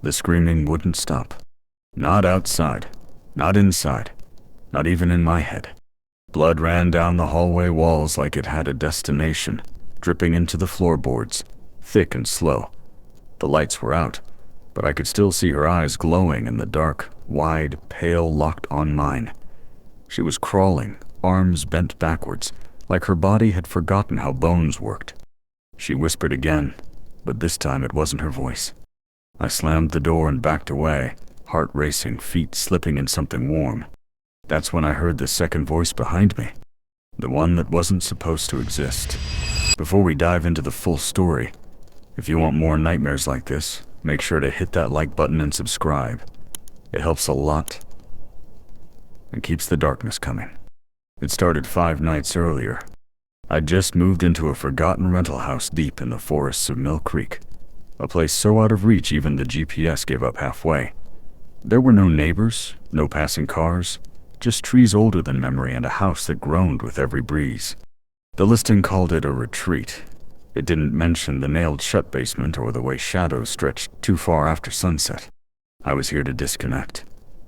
The screaming wouldn't stop. Not outside, not inside, not even in my head. Blood ran down the hallway walls like it had a destination, dripping into the floorboards, thick and slow. The lights were out, but I could still see her eyes glowing in the dark, wide, pale, locked on mine. She was crawling, arms bent backwards, like her body had forgotten how bones worked. She whispered again, but this time it wasn't her voice. I slammed the door and backed away, heart racing, feet slipping in something warm. That's when I heard the second voice behind me, the one that wasn't supposed to exist. Before we dive into the full story, if you want more nightmares like this, make sure to hit that like button and subscribe. It helps a lot and keeps the darkness coming. It started 5 nights earlier. I'd just moved into a forgotten rental house deep in the forests of Mill Creek, a place so out of reach even the GPS gave up halfway. There were no neighbors, no passing cars, just trees older than memory and a house that groaned with every breeze. The listing called it a retreat. It didn't mention the nailed-shut basement or the way shadows stretched too far after sunset. I was here to disconnect,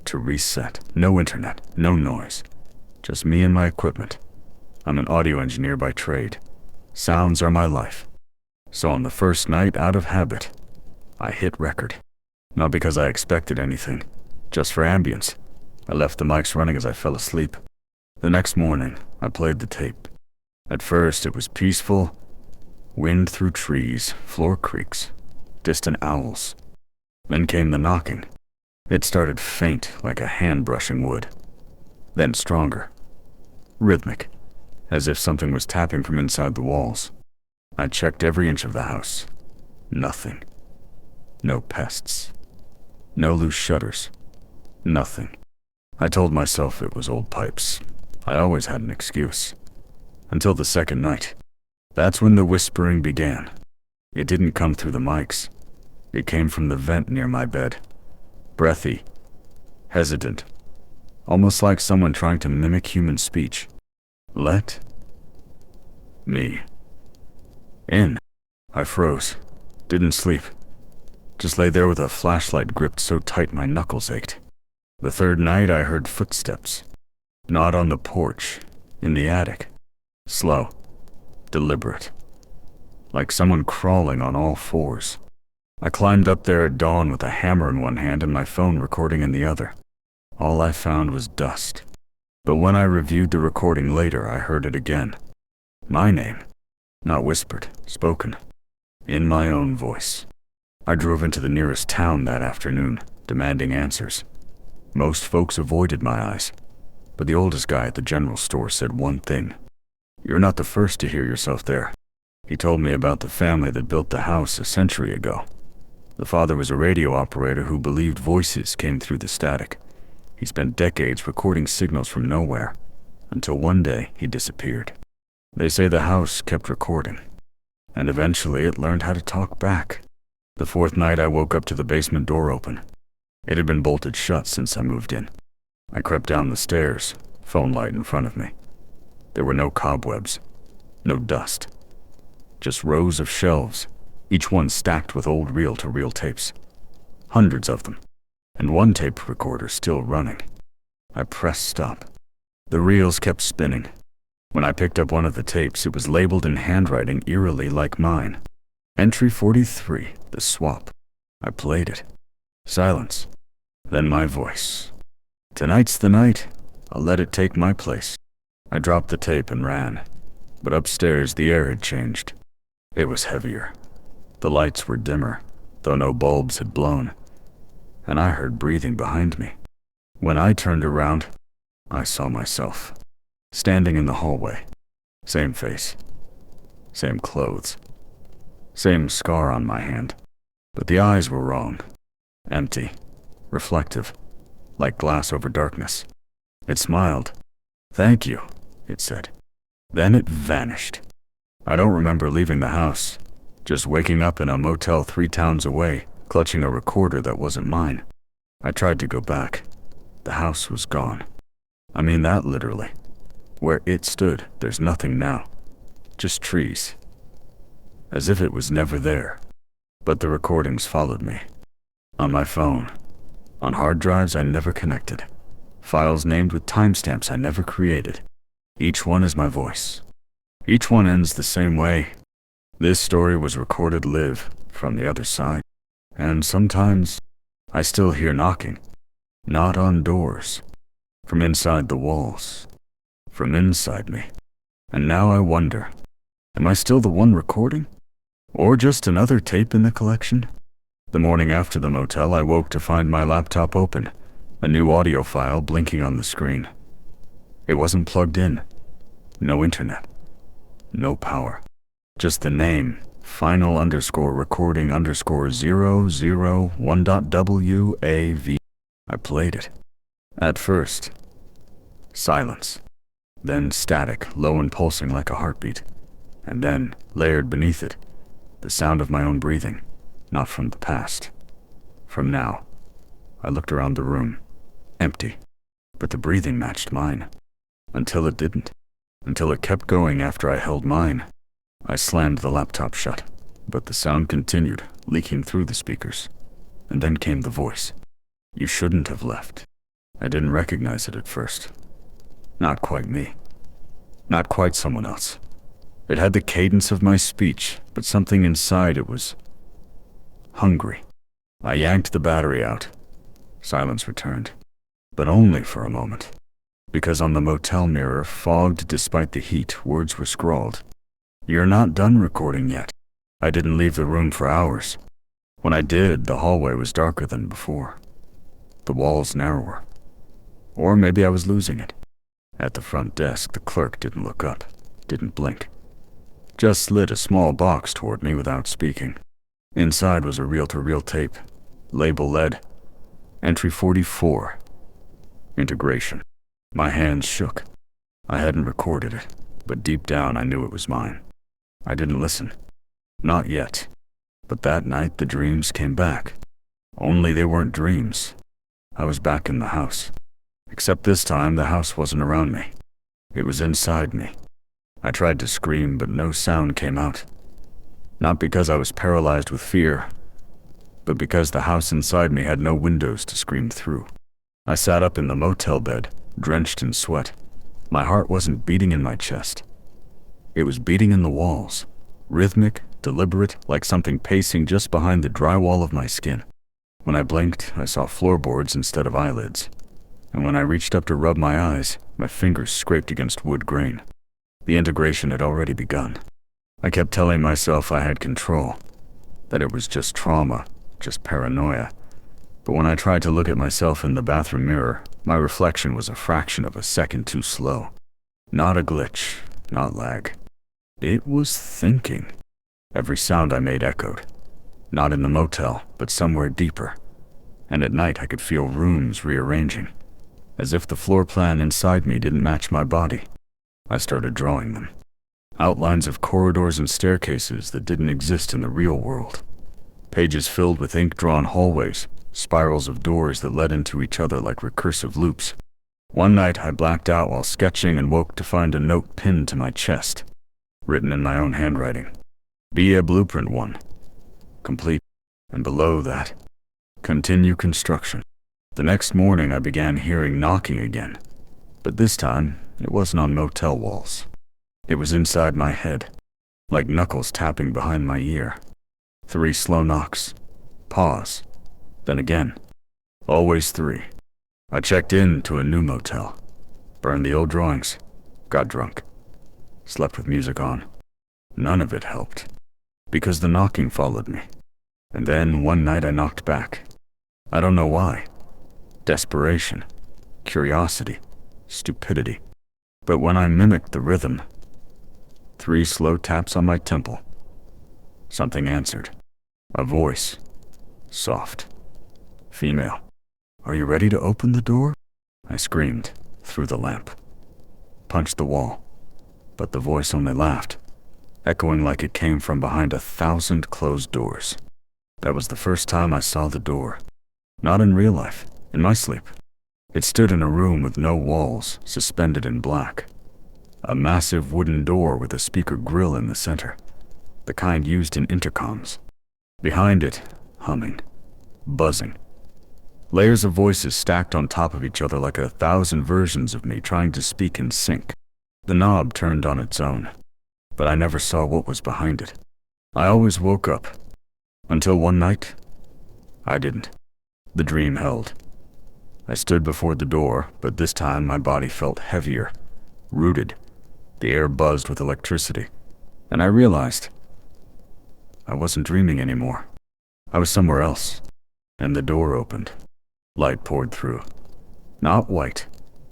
to reset. No internet, no noise. Just me and my equipment. I'm an audio engineer by trade. Sounds are my life. So on the first night, out of habit, I hit record. Not because I expected anything, just for ambience. I left the mics running as I fell asleep. The next morning, I played the tape. At first, it was peaceful. Wind through trees, floor creaks, distant owls. Then came the knocking. It started faint, like a hand brushing wood. Then stronger. Rhythmic, as if something was tapping from inside the walls. I checked every inch of the house. Nothing. No pests. No loose shutters. Nothing. I told myself it was old pipes. I always had an excuse. Until the second night. That's when the whispering began. It didn't come through the mics. It came from the vent near my bed. Breathy. Hesitant. Almost like someone trying to mimic human speech. Let me in. I froze. Didn't sleep. Just lay there with a flashlight gripped so tight my knuckles ached. The third night I heard footsteps. Not on the porch, in the attic. Slow. Deliberate. Like someone crawling on all fours. I climbed up there at dawn with a hammer in one hand and my phone recording in the other. All I found was dust. But when I reviewed the recording later, I heard it again. My name. Not whispered, spoken. In my own voice. I drove into the nearest town that afternoon, demanding answers. Most folks avoided my eyes, but the oldest guy at the general store said one thing. You're not the first to hear yourself there. He told me about the family that built the house a century ago. The father was a radio operator who believed voices came through the static. He spent decades recording signals from nowhere, until one day he disappeared. They say the house kept recording, and eventually it learned how to talk back. The fourth night I woke up to the basement door open. It had been bolted shut since I moved in. I crept down the stairs, phone light in front of me. There were no cobwebs, no dust. Just rows of shelves, each one stacked with old reel-to-reel tapes. Hundreds of them, and one tape recorder still running. I pressed stop. The reels kept spinning. When I picked up one of the tapes, it was labeled in handwriting eerily like mine. Entry 43, the swap. I played it. Silence. Then my voice. Tonight's the night. I'll let it take my place. I dropped the tape and ran. But upstairs, the air had changed. It was heavier. The lights were dimmer, though no bulbs had blown. And I heard breathing behind me. When I turned around, I saw myself. Standing in the hallway. Same face. Same clothes. Same scar on my hand. But the eyes were wrong. Empty. Reflective. Like glass over darkness. It smiled. Thank you, it said. Then it vanished. I don't remember leaving the house. Just waking up in a motel 3 towns away, clutching a recorder that wasn't mine. I tried to go back. The house was gone. I mean that literally. Where it stood, there's nothing now. Just trees. As if it was never there. But the recordings followed me. On my phone. On hard drives I never connected. Files named with timestamps I never created. Each one is my voice. Each one ends the same way. This story was recorded live from the other side. And sometimes I still hear knocking. Not on doors. From inside the walls. From inside me. And now I wonder, am I still the one recording? Or just another tape in the collection? The morning after the motel, I woke to find my laptop open, a new audio file blinking on the screen. It wasn't plugged in. No internet. No power. Just the name, final_recording_001.wav. I played it. At first, silence. Then static, low and pulsing like a heartbeat. And then, layered beneath it, the sound of my own breathing. Not from the past. From now. I looked around the room. Empty. But the breathing matched mine. Until it didn't. Until it kept going after I held mine. I slammed the laptop shut, but the sound continued, leaking through the speakers. And then came the voice. You shouldn't have left. I didn't recognize it at first. Not quite me. Not quite someone else. It had the cadence of my speech, but something inside it was hungry. I yanked the battery out. Silence returned. But only for a moment. Because on the motel mirror, fogged despite the heat, words were scrawled. You're not done recording yet. I didn't leave the room for hours. When I did, the hallway was darker than before. The walls narrower. Or maybe I was losing it. At the front desk, the clerk didn't look up, didn't blink. Just slid a small box toward me without speaking. Inside was a reel-to-reel tape. Label lead. Entry 44. Integration. My hands shook. I hadn't recorded it, but deep down I knew it was mine. I didn't listen. Not yet. But that night the dreams came back. Only they weren't dreams. I was back in the house. Except this time the house wasn't around me. It was inside me. I tried to scream, but no sound came out. Not because I was paralyzed with fear, but because the house inside me had no windows to scream through. I sat up in the motel bed, drenched in sweat. My heart wasn't beating in my chest. It was beating in the walls, rhythmic, deliberate, like something pacing just behind the drywall of my skin. When I blinked, I saw floorboards instead of eyelids. And when I reached up to rub my eyes, my fingers scraped against wood grain. The integration had already begun. I kept telling myself I had control, that it was just trauma, just paranoia. But when I tried to look at myself in the bathroom mirror, my reflection was a fraction of a second too slow. Not a glitch, not lag. It was thinking. Every sound I made echoed. Not in the motel, but somewhere deeper. And at night I could feel rooms rearranging, as if the floor plan inside me didn't match my body. I started drawing them. Outlines of corridors and staircases that didn't exist in the real world. Pages filled with ink-drawn hallways, spirals of doors that led into each other like recursive loops. One night I blacked out while sketching and woke to find a note pinned to my chest, written in my own handwriting. Be a blueprint 1. Complete. And below that, continue construction. The next morning I began hearing knocking again, but this time it wasn't on motel walls. It was inside my head, like knuckles tapping behind my ear. 3 slow knocks. Pause. Then again. Always 3. I checked in to a new motel. Burned the old drawings. Got drunk. Slept with music on. None of it helped, because the knocking followed me. And then one night I knocked back. I don't know why. Desperation. Curiosity. Stupidity. But when I mimicked the rhythm, 3 slow taps on my temple, something answered. A voice. Soft. Female. Are you ready to open the door? I screamed, through the lamp. Punched the wall. But the voice only laughed, echoing like it came from behind 1,000 closed doors. That was the first time I saw the door. Not in real life, in my sleep. It stood in a room with no walls, suspended in black. A massive wooden door with a speaker grill in the center, the kind used in intercoms. Behind it, humming, buzzing. Layers of voices stacked on top of each other like 1,000 versions of me trying to speak in sync. The knob turned on its own, but I never saw what was behind it. I always woke up. Until one night, I didn't. The dream held. I stood before the door, but this time my body felt heavier, rooted. The air buzzed with electricity, and I realized I wasn't dreaming anymore. I was somewhere else, and the door opened. Light poured through. Not white,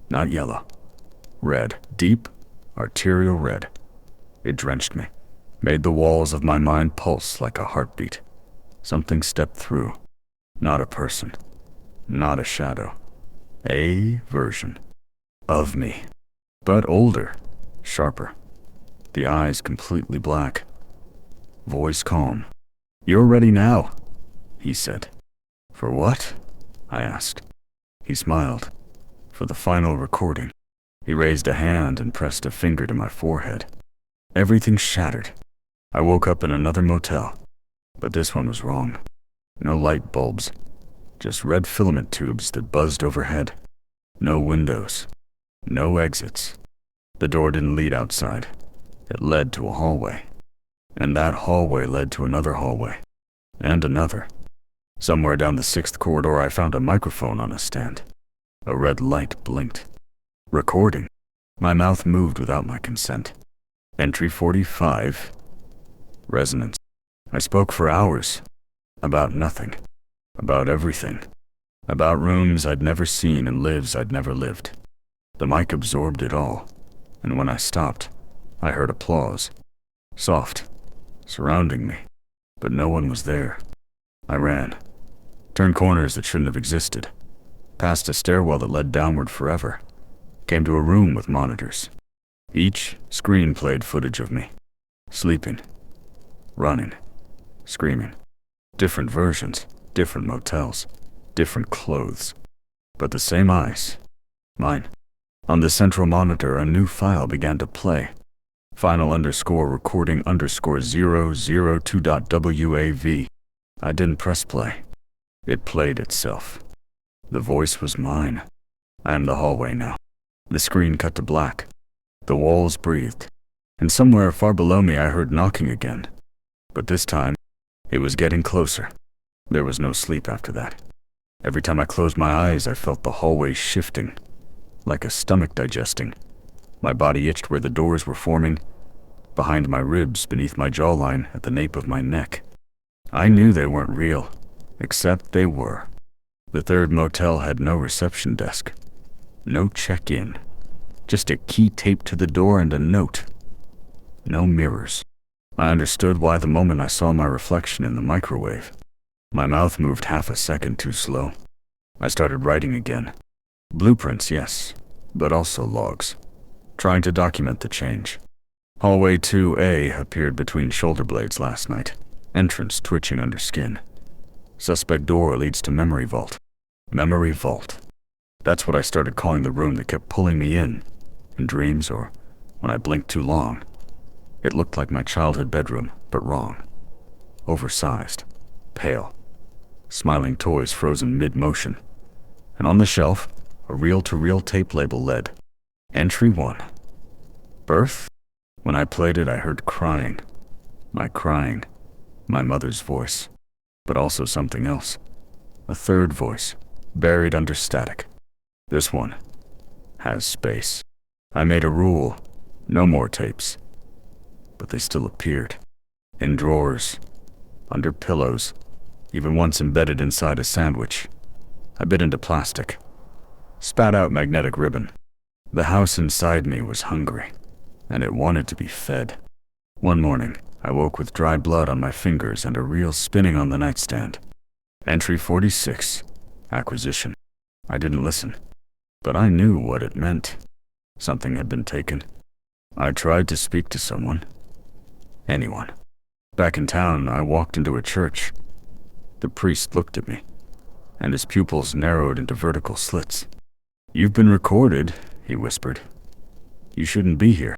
not yellow. Red, deep, arterial red. It drenched me, made the walls of my mind pulse like a heartbeat. Something stepped through. Not a person, not a shadow. A version of me, but older, sharper. The eyes completely black. Voice calm. "You're ready now," he said. "For what?" I asked. He smiled. "For the final recording." He raised a hand and pressed a finger to my forehead. Everything shattered. I woke up in another motel, but this one was wrong. No light bulbs, just red filament tubes that buzzed overhead. No windows, no exits. The door didn't lead outside. It led to a hallway. And that hallway led to another hallway. And another. Somewhere down the 6th corridor I found a microphone on a stand. A red light blinked. Recording. My mouth moved without my consent. Entry 45. Resonance. I spoke for hours. About nothing. About everything. About rooms I'd never seen and lives I'd never lived. The mic absorbed it all. And when I stopped, I heard applause. Soft. Surrounding me. But no one was there. I ran. Turned corners that shouldn't have existed. Past a stairwell that led downward forever. Came to a room with monitors. Each screen played footage of me. Sleeping. Running. Screaming. Different versions. Different motels. Different clothes. But the same eyes. Mine. On the central monitor, a new file began to play. Final_recording_002.wav. I didn't press play. It played itself. The voice was mine. I am the hallway now. The screen cut to black. The walls breathed. And somewhere far below me I heard knocking again. But this time, it was getting closer. There was no sleep after that. Every time I closed my eyes, I felt the hallway shifting, like a stomach digesting. My body itched where the doors were forming, behind my ribs, beneath my jawline, at the nape of my neck. I knew they weren't real, except they were. The 3rd motel had no reception desk. No check-in. Just a key taped to the door and a note. No mirrors. I understood why the moment I saw my reflection in the microwave. My mouth moved half a second too slow. I started writing again. Blueprints, yes, but also logs. Trying to document the change. Hallway 2A appeared between shoulder blades last night. Entrance twitching under skin. Suspect door leads to memory vault. Memory vault. That's what I started calling the room that kept pulling me in dreams or when I blinked too long. It looked like my childhood bedroom, but wrong. Oversized. Pale. Smiling toys frozen mid-motion. And on the shelf, a reel-to-reel tape label led. Entry 1. Birth? When I played it, I heard crying. My crying. My mother's voice. But also something else. A third voice, buried under static. This one has space. I made a rule. No more tapes. But they still appeared. In drawers. Under pillows. Even once embedded inside a sandwich. I bit into plastic. Spat out magnetic ribbon. The house inside me was hungry. And it wanted to be fed. One morning, I woke with dry blood on my fingers and a reel spinning on the nightstand. Entry 46. Acquisition. I didn't listen. But I knew what it meant. Something had been taken. I tried to speak to someone. Anyone. Back in town, I walked into a church. The priest looked at me, and his pupils narrowed into vertical slits. "You've been recorded," he whispered. "You shouldn't be here."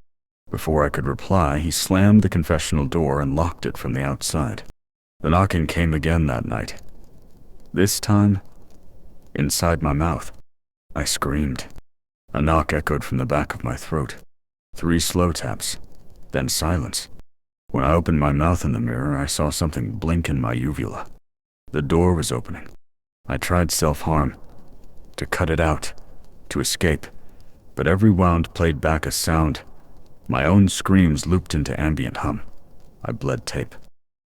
Before I could reply, he slammed the confessional door and locked it from the outside. The knocking came again that night. This time, inside my mouth. I screamed. A knock echoed from the back of my throat. 3 slow taps, then silence. When I opened my mouth in the mirror, I saw something blink in my uvula. The door was opening. I tried self-harm, to cut it out, to escape, but every wound played back a sound. My own screams looped into ambient hum. I bled tape.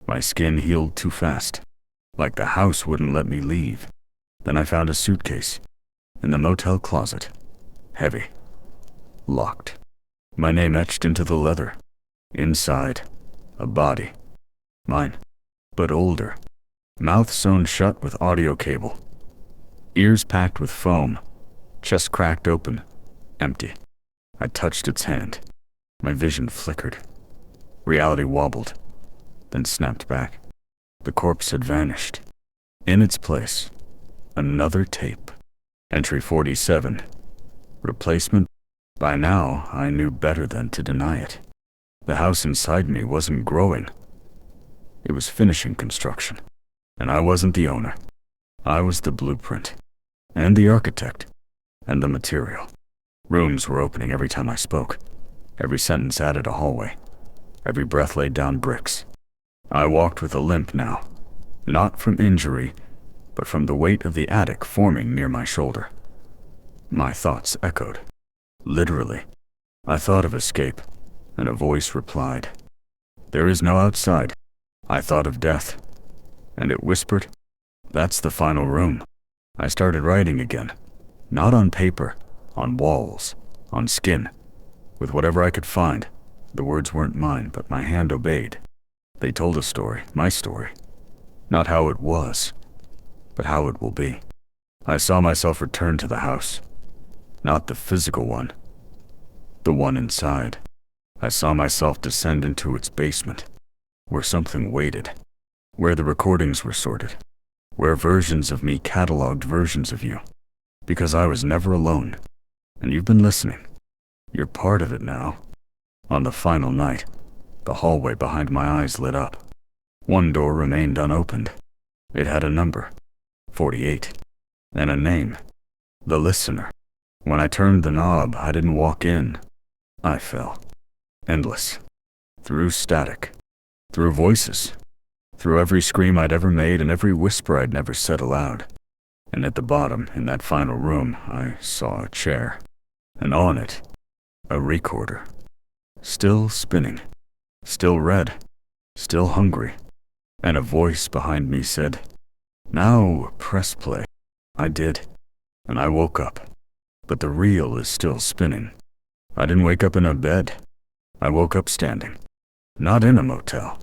My skin healed too fast, like the house wouldn't let me leave. Then I found a suitcase, in the motel closet, heavy, locked. My name etched into the leather. Inside, a body. Mine, but older. Mouth sewn shut with audio cable. Ears packed with foam. Chest cracked open, empty. I touched its hand. My vision flickered. Reality wobbled, then snapped back. The corpse had vanished. In its place, another tape. Entry 47. Replacement. By now, I knew better than to deny it. The house inside me wasn't growing. It was finishing construction. And I wasn't the owner. I was the blueprint. And the architect. And the material. Rooms were opening every time I spoke. Every sentence added a hallway. Every breath laid down bricks. I walked with a limp now. Not from injury, but from the weight of the attic forming near my shoulder. My thoughts echoed. Literally. I thought of escape, and a voice replied, "There is no outside." I thought of death, and it whispered, "That's the final room." I started writing again. Not on paper, on walls, on skin. With whatever I could find. The words weren't mine, but my hand obeyed. They told a story, my story. Not how it was, but how it will be. I saw myself return to the house. Not the physical one. The one inside. I saw myself descend into its basement, where something waited. Where the recordings were sorted. Where versions of me cataloged versions of you. Because I was never alone. And you've been listening. You're part of it now. On the final night, the hallway behind my eyes lit up. One door remained unopened. It had a number, 48, and a name, The Listener. When I turned the knob, I didn't walk in. I fell. Endless. Through static. Through voices. Through every scream I'd ever made and every whisper I'd never said aloud. And at the bottom, in that final room, I saw a chair. And on it, a recorder. Still spinning. Still red. Still hungry. And a voice behind me said, "Now press play." I did. And I woke up. But the reel is still spinning. I didn't wake up in a bed. I woke up standing. Not in a motel.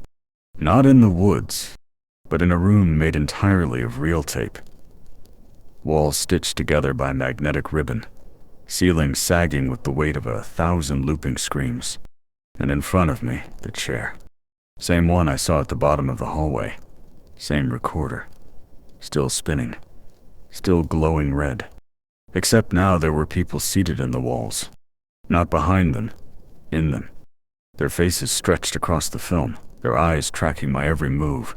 Not in the woods. But in a room made entirely of reel tape. Walls stitched together by magnetic ribbon. Ceiling sagging with the weight of 1,000 looping screams. And in front of me, the chair. Same one I saw at the bottom of the hallway. Same recorder. Still spinning. Still glowing red. Except now there were people seated in the walls. Not behind them. In them. Their faces stretched across the film. Their eyes tracking my every move.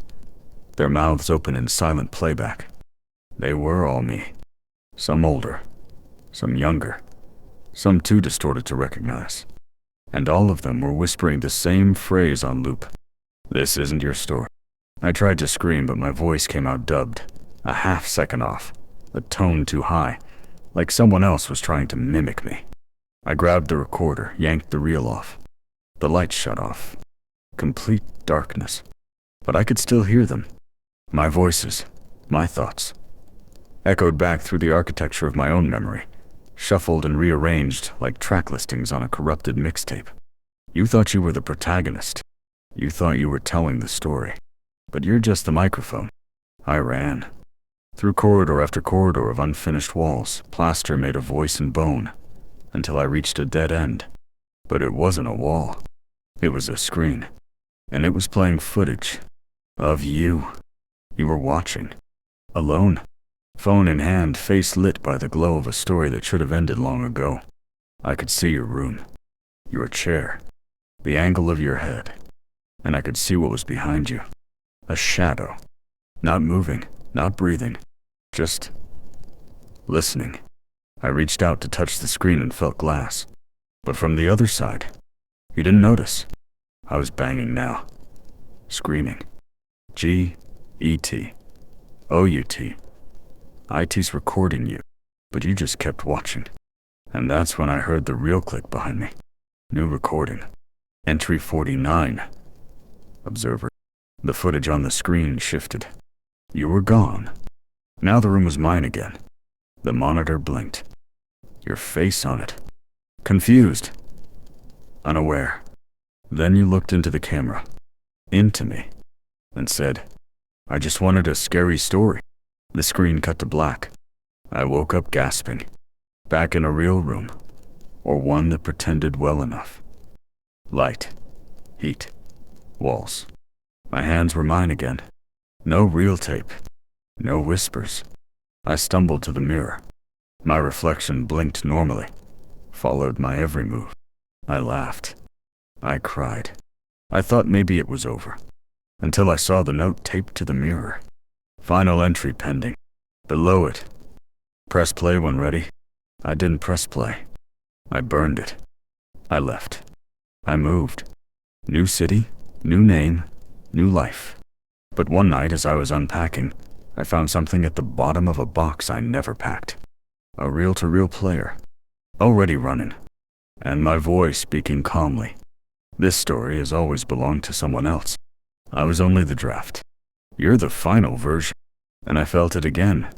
Their mouths open in silent playback. They were all me. Some older. Some younger. Some too distorted to recognize. And all of them were whispering the same phrase on loop. "This isn't your story." I tried to scream, but my voice came out dubbed, a half second off, a tone too high, like someone else was trying to mimic me. I grabbed the recorder, yanked the reel off. The lights shut off. Complete darkness. But I could still hear them. My voices, my thoughts, echoed back through the architecture of my own memory. Shuffled and rearranged like track listings on a corrupted mixtape. You thought you were the protagonist. You thought you were telling the story. But you're just the microphone. I ran. Through corridor after corridor of unfinished walls, plaster made of voice and bone, until I reached a dead end. But it wasn't a wall. It was a screen. And it was playing footage. Of you. You were watching. Alone. Phone in hand, face lit by the glow of a story that should have ended long ago. I could see your room, your chair, the angle of your head, and I could see what was behind you. A shadow. Not moving, Not breathing. Just listening. I reached out to touch the screen and felt glass. But from the other side, you didn't notice. I was banging now. Screaming. G-E-T-O-U-T. IT's recording you, but you just kept watching. And that's when I heard the real click behind me. New recording. Entry 49. Observer. The footage on the screen shifted. You were gone. Now the room was mine again. The monitor blinked. Your face on it. Confused. Unaware. Then you looked into the camera. Into me. And said, I just wanted a scary story. The screen cut to black. I woke up gasping. Back in a real room. Or one that pretended well enough. Light. Heat. Walls. My hands were mine again. No reel tape. No whispers. I stumbled to the mirror. My reflection blinked normally. Followed my every move. I laughed. I cried. I thought maybe it was over. Until I saw the note taped to the mirror. Final entry pending. Below it. Press play when ready. I didn't press play. I burned it. I left. I moved. New city, new name, new life. But one night as I was unpacking, I found something at the bottom of a box I never packed. A reel-to-reel player. Already running. And my voice speaking calmly. This story has always belonged to someone else. I was only the draft. You're the final version. And I felt it again.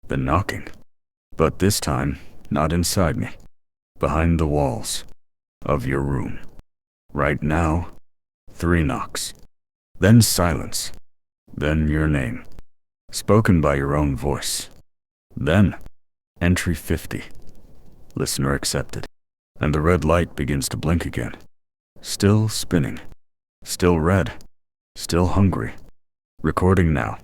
The knocking. But this time, not inside me. Behind the walls. Of your room. Right now, 3 knocks. Then silence. Then your name. Spoken by your own voice. Then, entry 50. Listener accepted. And the red light begins to blink again. Still spinning. Still red. Still hungry. Recording now.